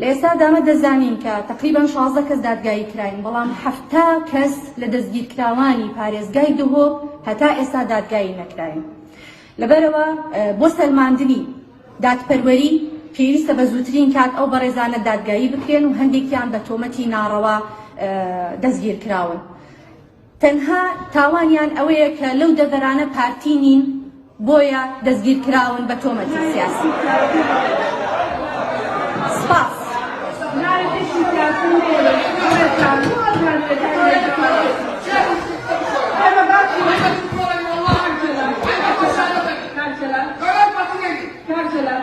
لێستا دامە دەزانین کە تقریبان 16 کەس دادگایی کراین بەڵام 7 کەس لە دەستگیرکراوانی پارێزگای دهۆک هەتا ئێستا دادگایی نەکراین. لەبەرەوە بۆ سەلماندنی دادپەروەری پێویستە بە زووترین کات ئەو بەڕێزانە دادگایی بکرێن و هەندێکیان بە تۆمەتی ناڕەوا دەستگیر کراون. تەنها تاوانیان ئەوەیە کە لەو دەڤەرانە پارتی نین بۆیە دەستگیر کراون بە تۆمەتی سیاسی. سپاس. Kaçalar.